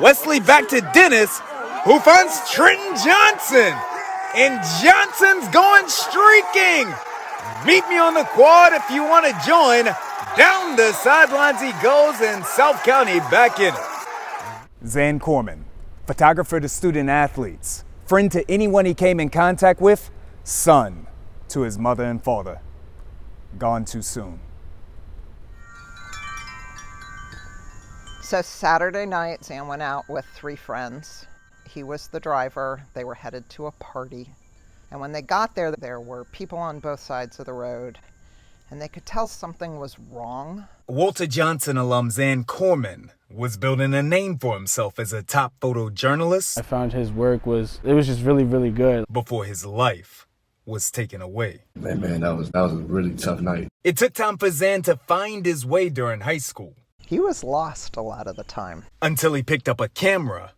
Wesley back to Dennis, who finds Trenton Johnson. And Johnson's going streaking. Meet me on the quad if you want to join. Down the sidelines he goes, and South County back in it. Zan Corman, photographer to student athletes, friend to anyone he came in contact with, son to his mother and father. Gone too soon. So Saturday night, Zan went out with 3 friends. He was the driver. They were headed to a party. And when they got there, there were people on both sides of the road, and they could tell something was wrong. Walter Johnson alum Zan Corman was building a name for himself as a top photojournalist. I found his work was just really, really good. Before his life was taken away. Man, that was a really tough night. It took time for Zan to find his way during high school. He was lost a lot of the time. Until he picked up a camera,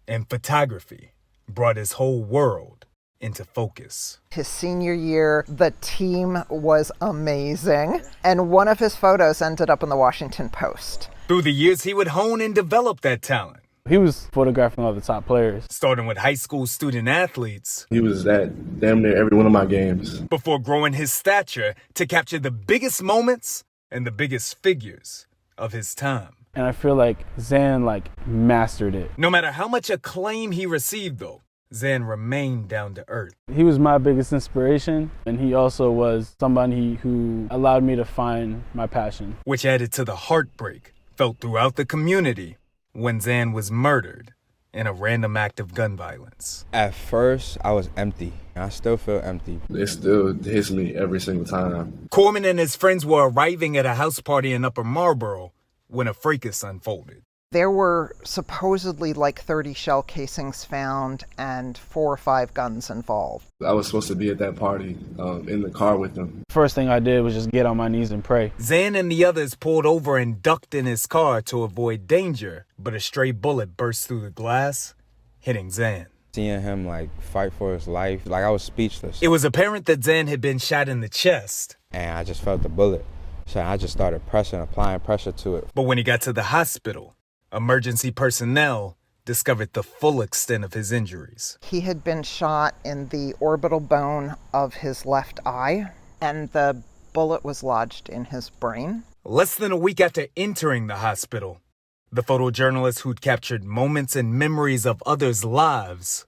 and photography brought his whole world into focus. His senior year, the team was amazing, and one of his photos ended up in the Washington Post. Through the years, he would hone and develop that talent. He was photographing all the top players. Starting with high school student athletes. He was at damn near every one of my games. Before growing his stature to capture the biggest moments and the biggest figures of his time. And I feel like Zan mastered it. No matter how much acclaim he received though, Zan remained down to earth. He was my biggest inspiration, and he also was somebody who allowed me to find my passion. Which added to the heartbreak felt throughout the community when Zan was murdered in a random act of gun violence. At first, I was empty. I still feel empty. It still hits me every single time. Corman and his friends were arriving at a house party in Upper Marlboro when a fracas unfolded. There were supposedly 30 shell casings found and 4 or 5 guns involved. I was supposed to be at that party in the car with them. First thing I did was just get on my knees and pray. Zan and the others pulled over and ducked in his car to avoid danger, but a stray bullet burst through the glass, hitting Zan. Seeing him fight for his life, I was speechless. It was apparent that Zan had been shot in the chest. And I just felt the bullet. So I just started applying pressure to it. But when he got to the hospital, emergency personnel discovered the full extent of his injuries. He had been shot in the orbital bone of his left eye, and the bullet was lodged in his brain. Less than a week after entering the hospital, the photojournalist who'd captured moments and memories of others' lives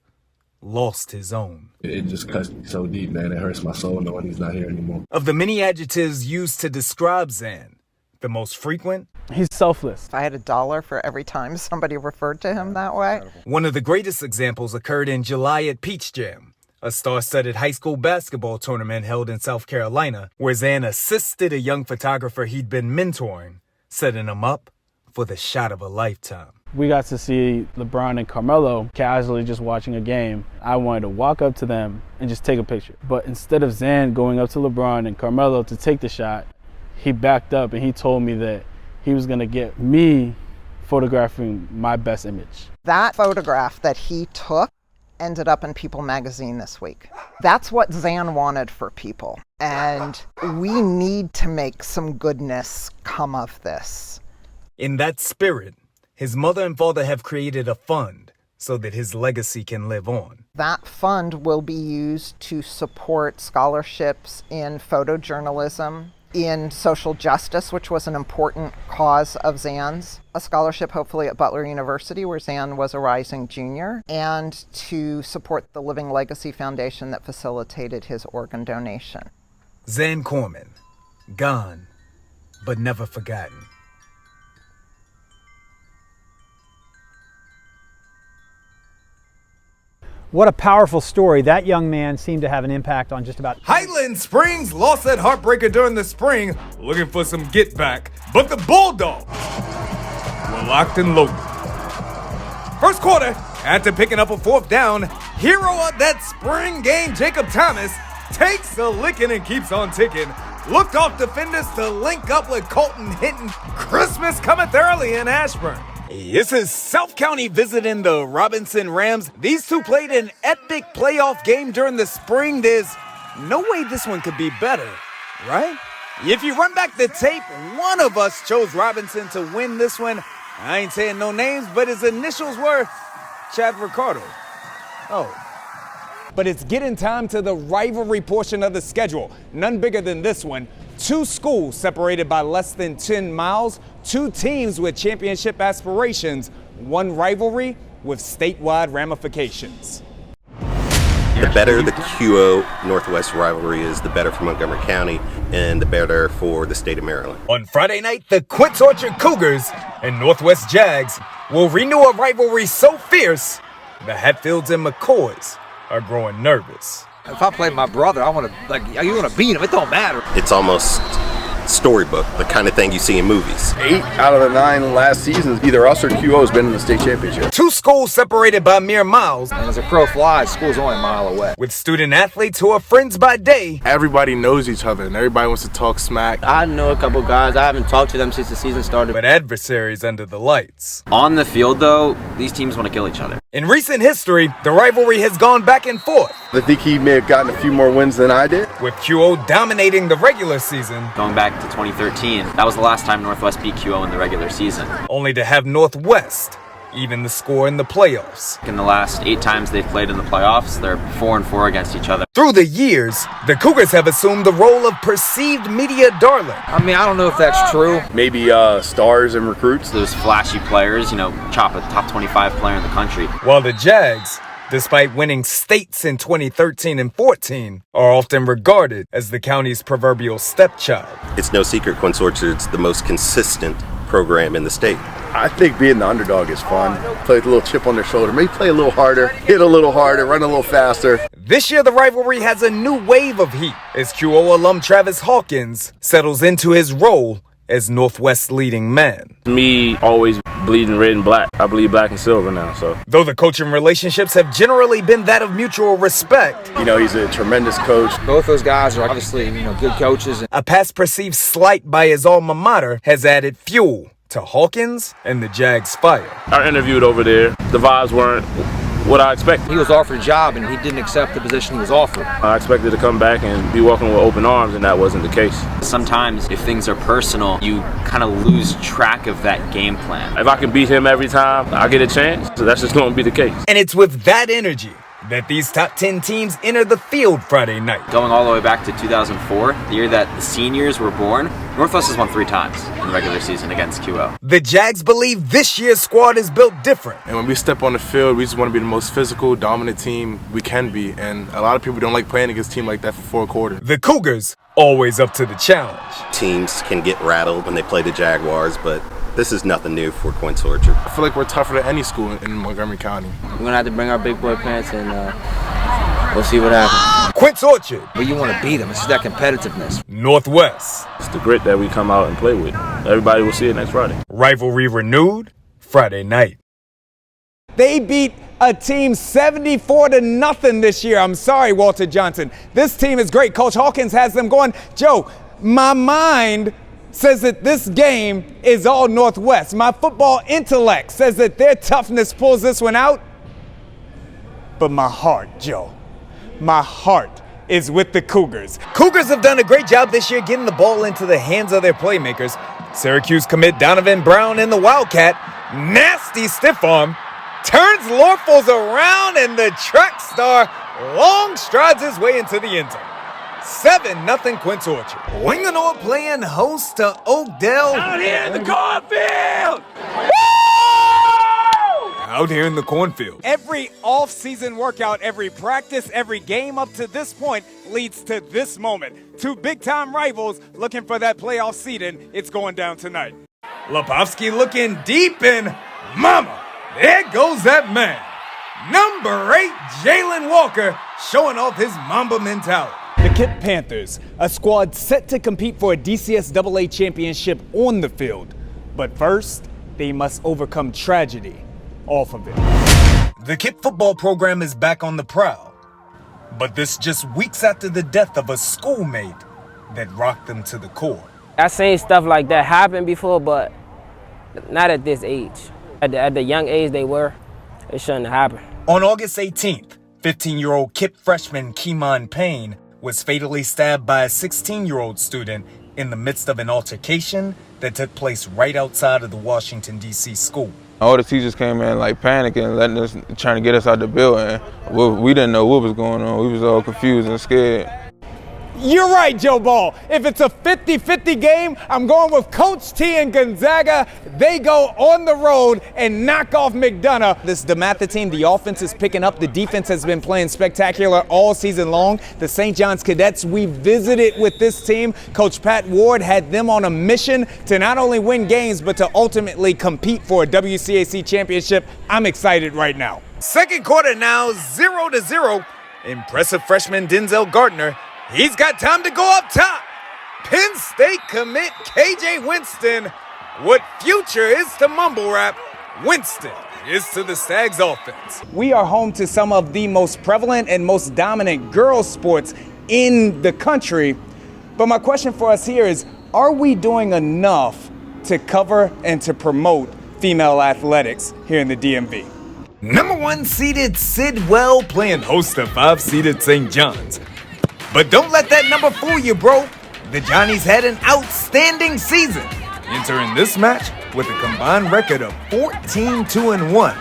lost his own. It just cuts me so deep, man. It hurts my soul knowing he's not here anymore. Of the many adjectives used to describe Zan, the most frequent? He's selfless. I had $1 for every time somebody referred to him that way. One of the greatest examples occurred in July at Peach Jam, a star-studded high school basketball tournament held in South Carolina, where Zan assisted a young photographer he'd been mentoring, setting him up for the shot of a lifetime. We got to see LeBron and Carmelo casually just watching a game. I wanted to walk up to them and just take a picture. But instead of Zan going up to LeBron and Carmelo to take the shot, he backed up and he told me that he was going to get me photographing my best image. That photograph that he took ended up in People magazine this week. That's what Zan wanted for people. And we need to make some goodness come of this. In that spirit, his mother and father have created a fund so that his legacy can live on. That fund will be used to support scholarships in photojournalism, in social justice, which was an important cause of Zan's, a scholarship hopefully at Butler University where Zan was a rising junior, and to support the Living Legacy Foundation that facilitated his organ donation. Zan Corman, gone, but never forgotten. What a powerful story. That young man seemed to have an impact on just about... Highland Springs lost that heartbreaker during the spring, looking for some get back, but the Bulldogs were locked and loaded. First quarter, after picking up a 4th down, hero of that spring game, Jacob Thomas, takes a licking and keeps on ticking. Looked off defenders to link up with Colton Hinton. Christmas cometh early in Ashburn. This is South County visiting the Robinson Rams. These two played an epic playoff game during the spring. There's no way this one could be better, right? If you run back the tape, one of us chose Robinson to win this one. I ain't saying no names, but his initials were Chad Ricardo. Oh. But it's getting time to the rivalry portion of the schedule. None bigger than this one. 2 schools separated by less than 10 miles, 2 teams with championship aspirations, 1 rivalry with statewide ramifications. The better the QO Northwest rivalry is, the better for Montgomery County and the better for the state of Maryland. On Friday night, the Quince Orchard Cougars and Northwest Jags will renew a rivalry so fierce, the Hatfields and McCoys are growing nervous. If I play my brother, you want to beat him. It don't matter. It's almost storybook, the kind of thing you see in movies. 8 out of the 9 last seasons, either us or QO has been in the state championship. 2 schools separated by mere miles. And as a crow flies, school's only a mile away. With student athletes who are friends by day. Everybody knows each other and everybody wants to talk smack. I know a couple guys. I haven't talked to them since the season started. But adversaries under the lights. On the field, though, these teams want to kill each other. In recent history, the rivalry has gone back and forth. I think he may have gotten a few more wins than I did. With QO dominating the regular season. Going back to 2013, that was the last time Northwest beat QO in the regular season. Only to have Northwest even the score in the playoffs. In the last 8 times they've played in the playoffs, they're 4-4 against each other. Through the years, the Cougars have assumed the role of perceived media darling. I mean, I don't know if that's true. Maybe stars and recruits. Those flashy players, chop a top 25 player in the country. While the Jags, despite winning states in 2013 and 14, are often regarded as the county's proverbial stepchild. It's no secret Quince Orchard's the most consistent program in the state. I think being the underdog is fun. Play with a little chip on their shoulder. Maybe play a little harder, hit a little harder, run a little faster. This year, the rivalry has a new wave of heat as QO alum Travis Hawkins settles into his role as Northwest's leading man. Me always bleeding red and black. I bleed black and silver now, so. Though the coaching relationships have generally been that of mutual respect. He's a tremendous coach. Both those guys are obviously, good coaches. A past perceived slight by his alma mater has added fuel to Hawkins and the Jags' fire. I interviewed over there. The vibes weren't what I expected. He was offered a job and he didn't accept the position he was offered. I expected to come back and be welcomed with open arms, and that wasn't the case. Sometimes, if things are personal, you kind of lose track of that game plan. If I can beat him every time, I get a chance, so that's just going to be the case. And it's with that energy that these top 10 teams enter the field Friday night. Going all the way back to 2004, the year that the seniors were born, Northwest has won 3 times in the regular season against QO. The Jags believe this year's squad is built different. And when we step on the field, we just want to be the most physical, dominant team we can be. And a lot of people don't like playing against a team like that for 4 quarters. The Cougars always up to the challenge. Teams can get rattled when they play the Jaguars, but this is nothing new for Quince Orchard. I feel like we're tougher than any school in Montgomery County. We're going to have to bring our big boy pants and we'll see what happens. Quince Orchard. But you want to beat them. It's just that competitiveness. Northwest. It's the grit that we come out and play with. Everybody will see it next Friday. Rivalry renewed Friday night. They beat a team 74-0 this year. I'm sorry, Walter Johnson. This team is great. Coach Hawkins has them going. Joe, my mind says that this game is all Northwest. My football intellect says that their toughness pulls this one out. But my heart, Joe, my heart is with the Cougars. Cougars have done a great job this year getting the ball into the hands of their playmakers. Syracuse commit Donovan Brown in the Wildcat. Nasty stiff arm. Turns Lorfels around and the track star long strides his way into the end zone. 7-0 Quince Orchard. Winganoa playing host to Oakdale. Out here in the cornfield! Out here in the cornfield. Every off-season workout, every practice, every game up to this point leads to this moment. 2 big-time rivals looking for that playoff seeding. It's going down tonight. Lepofsky looking deep and mama, there goes that man. Number 8, Jalen Walker, showing off his Mamba mentality. The Kip Panthers, a squad set to compete for a DCSAA championship on the field. But first, they must overcome tragedy off of it. The Kip football program is back on the prowl. But this just weeks after the death of a schoolmate that rocked them to the core. I've seen stuff like that happen before, but not at this age. At the young age they were, it shouldn't have happened. On August 18th, 15-year-old Kip freshman Keemon Payne was fatally stabbed by a 16-year-old student in the midst of an altercation that took place right outside of the Washington, D.C. school. All the teachers came in like panicking, letting us, trying to get us out the building. We didn't know what was going on. We was all confused and scared. You're right, Joe Ball. If it's a 50-50 game, I'm going with Coach T and Gonzaga. They go on the road and knock off McDonough. This DeMatha team, the offense is picking up. The defense has been playing spectacular all season long. The St. John's Cadets, we visited with this team. Coach Pat Ward had them on a mission to not only win games, but to ultimately compete for a WCAC championship. I'm excited right now. Second quarter now, 0-0. Impressive freshman Denzel Gardner. He's got time to go up top. Penn State commit KJ Winston. What future is to mumble rap, Winston is to the Stags offense. We are home to some of the most prevalent and most dominant girls sports in the country. But my question for us here is, are we doing enough to cover and to promote female athletics here in the DMV? Number 1 seeded Sidwell playing host to 5 seeded St. John's. But don't let that number fool you, bro. The Johnnies had an outstanding season, entering this match with a combined record of 14-2-1,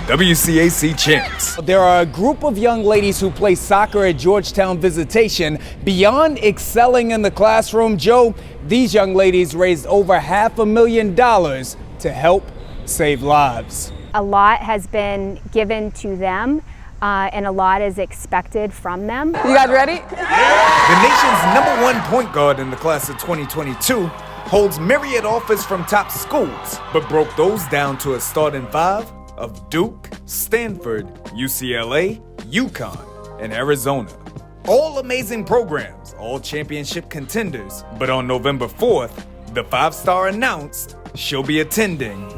WCAC champs. There are a group of young ladies who play soccer at Georgetown Visitation. Beyond excelling in the classroom, Joe, these young ladies raised over $500,000 to help save lives. A lot has been given to them. And a lot is expected from them. You guys ready? The nation's number 1 point guard in the class of 2022 holds myriad offers from top schools, but broke those down to a starting 5 of Duke, Stanford, UCLA, UConn, and Arizona. All amazing programs, all championship contenders, but on November 4th, the 5-star announced she'll be attending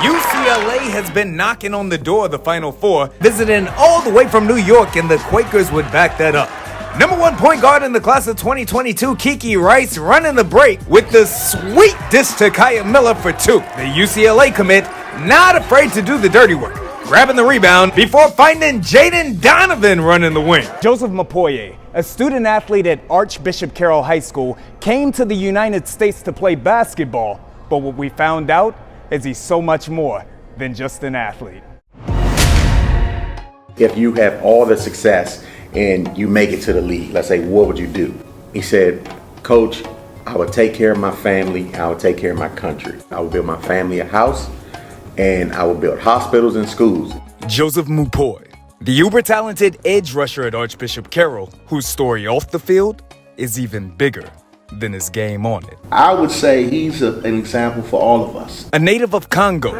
UCLA has been knocking on the door of the Final Four, visiting all the way from New York, and the Quakers would back that up. Number 1 point guard in the class of 2022, Kiki Rice, running the break with the sweet dish to Kaya Miller for 2. The UCLA commit, not afraid to do the dirty work, grabbing the rebound before finding Jaden Donovan running the wing. Joseph Mapoye, a student athlete at Archbishop Carroll High School, came to the United States to play basketball, but what we found out is he's so much more than just an athlete. If you have all the success and you make it to the league, let's say, what would you do? He said, Coach, I would take care of my family, I would take care of my country. I would build my family a house, and I would build hospitals and schools. Joseph Mupoy, the uber-talented edge rusher at Archbishop Carroll, whose story off the field is even bigger than his game on it. I would say he's an example for all of us. A native of Congo,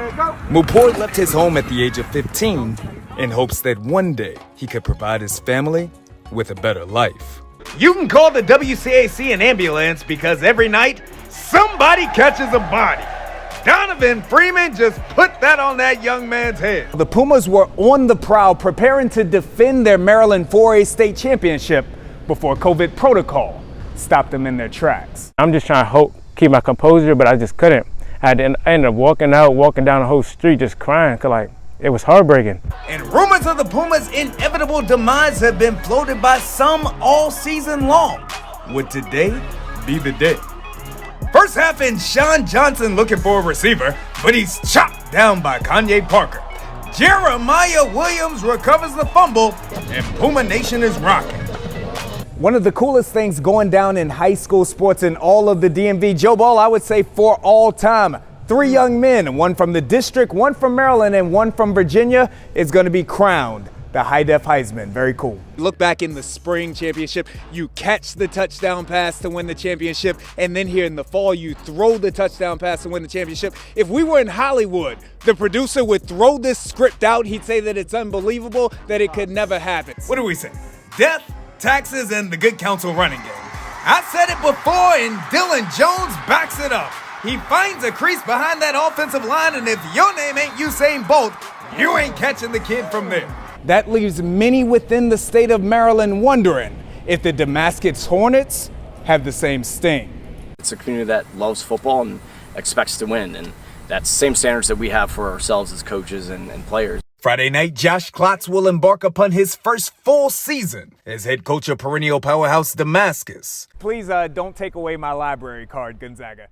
Mupoy left his home at the age of 15 in hopes that one day he could provide his family with a better life. You can call the WCAC an ambulance because every night somebody catches a body. Donovan Freeman just put that on that young man's head. The Pumas were on the prowl, preparing to defend their Maryland 4A state championship before COVID protocol stopped them in their tracks. I'm just trying to keep my composure, but I just couldn't. I ended up walking down the whole street just crying, cause it was heartbreaking. And rumors of the Pumas' inevitable demise have been floated by some all season long. Would today be the day? First half in Sean Johnson looking for a receiver, but he's chopped down by Kanye Parker. Jeremiah Williams recovers the fumble, and Puma Nation is rocking. One of the coolest things going down in high school sports in all of the DMV, Joe Ball, I would say for all time. 3 young men, one from the district, one from Maryland, and one from Virginia, is going to be crowned the High Def Heisman. Very cool. Look back in the spring championship, you catch the touchdown pass to win the championship, and then here in the fall, you throw the touchdown pass to win the championship. If we were in Hollywood, the producer would throw this script out. He'd say that it's unbelievable, that it could never happen. What do we say? Death, taxes, and the good counsel running game. I said it before, and Dylan Jones backs it up. He finds a crease behind that offensive line, and if your name ain't Usain Bolt, you ain't catching the kid from there. That leaves many within the state of Maryland wondering if the Damascus Hornets have the same sting. It's a community that loves football and expects to win, and that's the same standards that we have for ourselves as coaches and players. Friday night, Josh Klotz will embark upon his first full season as head coach of perennial powerhouse Damascus. Please don't take away my library card, Gonzaga.